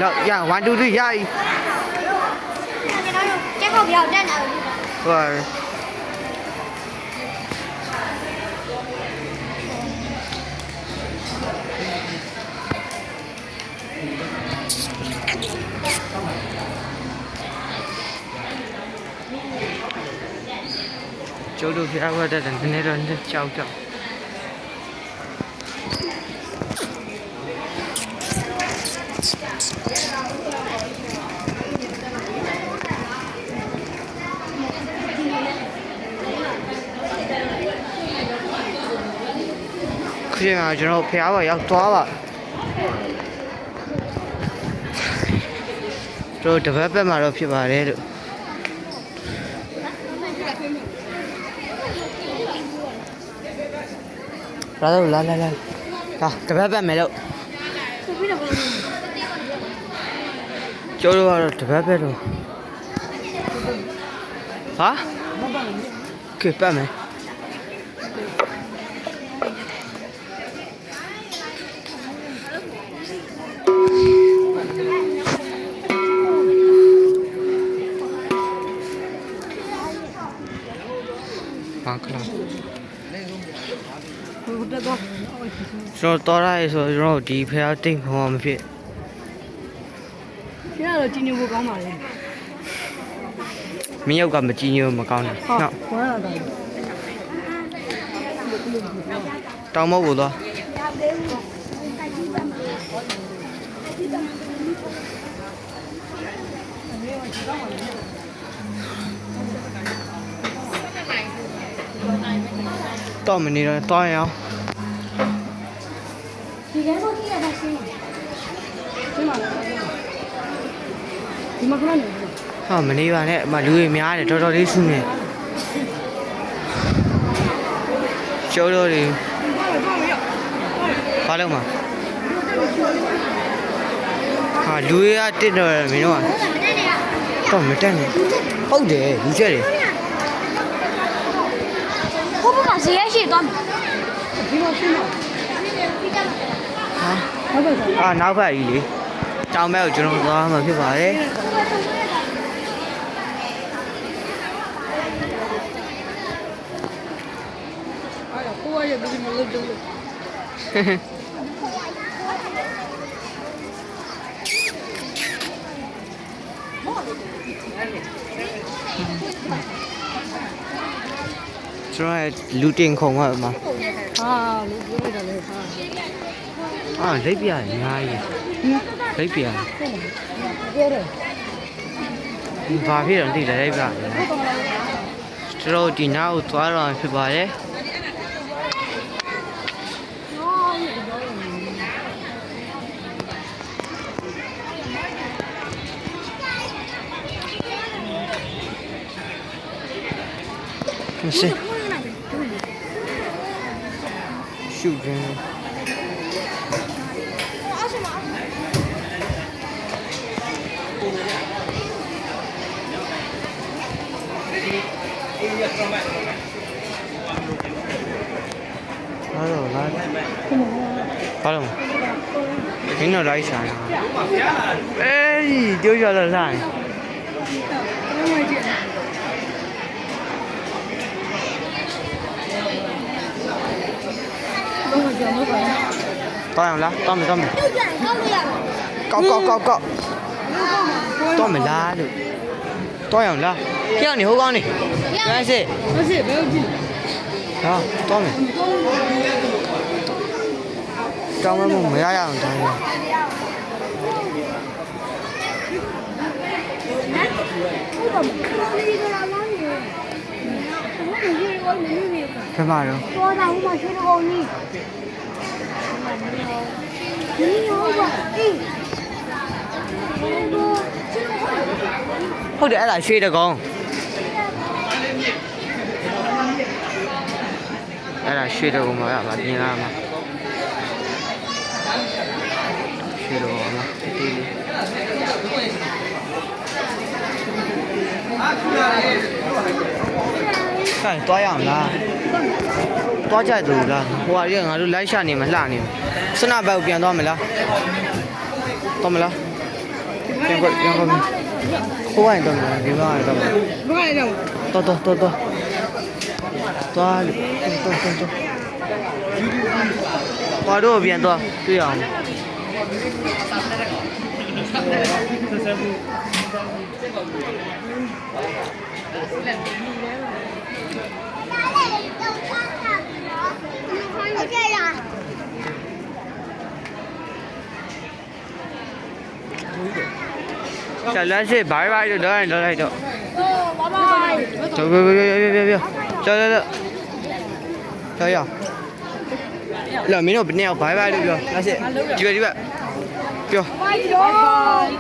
1 2 3ရပြီကျက်ခေါက်ပြောင်းတက်လာပြီဟုတ်ကျိုးတို့ဖျားဝတ်တဲ့နည်းနည်းတော့ကြောက်ခင်းမှာကျွန်တော်ဖျားပါရောက်သွားပါတို့တပတ်ပတ်မှာတော့ဖြစ်ပါတယ်လို့လာတော့လာတပတ်ပတ်မယ်လို့ကျိုးတို့ကတော့တပတ်ပတ်တော့ဟာကဲပတ်မယ်ဘာကလားကျွန်တော်တော်ရရဲ့ဆိုကျွန်တော်ဒီဖះတိတ်ခေါ်မဖြစ်ဖះတော့ကြီးညိုဖို့ကောင်းပါလေမင်းယောက်ကမကြီးညိုမကောင်းဘူးဟုတ်ဝမ်းလာတာတောင်းမဟုတ်ဘူးတော့တော့မနေတော့တောင်းရအောင်ဒီကဲတော့ကြည့်ရတာရှင်းပါလားဒီမှာခဏနေဟာမနေပါနဲ့အမလူတွေများတယ်တော်တော်လေးဆူနေကျိုးတို့တွေဘာလို့မဟာလူတွေကတစ်တော့မင်းတို့ကတော့မတက်နဲ့ဟုတ်တယ်လူချက်တယ်ဘုဘကဈေးရရှိသွားပြီဒီမှာရှင်းပါဟာနောက်ဖက်ကြီးလေတောင်ဘက်ကိုကျွန်တော်သွားမှာဖြစ်ပါတယ်ကိုရရဲ့ဘယ်လိုလုပ်တော့ကျွန်တော်လူတင်ခုံကမှာဟာလူပြောလိုက်တာလေဟာလိပ်ပြရအများကြီးလိပ်ပြပြောတယ်ဘာဖြစ်တော့သိတယ်လိပ်ပြကျွန်တော်ဒီနားကိုသွားတော့ဖြစ်ပါတယ်မရှိရှုပ်နေဘာလို့လဲဘာလို့မင်းတို့လိုက်ဆိုင်အေး丢掉了烂တောင်းရလားတောင်းမယ်တောင်းမယ်ကောက်တောင်းမလားလို့တောင်းရလားဖျောက်နေဟိုကောင်းနေရမ်းစစ်ဟုတ်စီဘယ်လိုကြည့်ဟာတောင်းမယ်တောင်းမမရရအောင်တောင်းရဘယ်မှာတော့တော်တာဟိုမှာရွှေတော်ကြီးဒီရောပါအေးဟုတ်တယ်အဲ့ဒါရွှေတကောင်အဲ့ဒါရွှေတကောင်မှာပါပြင်လာမှာရွှေတကောင်မှာတီးလေးဟဲ့တွားရအောင်လားတွားကြတူလားဟိုဟာကြီးငါတို့လိုက်ရှာနေမှလှနေစနဘက်ကိုပြန်သွားမလားသွားမလား ပြန်ကောပြန်ကောခိုးရင်တော့ဒီမှာတော့ ဘာလဲတော့ တော်သွားလို့ဘာတော့ပြန်သွားတွေ့အောင်小蓝是拜拜就来就。拜拜。走，别，走呀！两名都不要拜拜的，那些，几个，表。拜拜。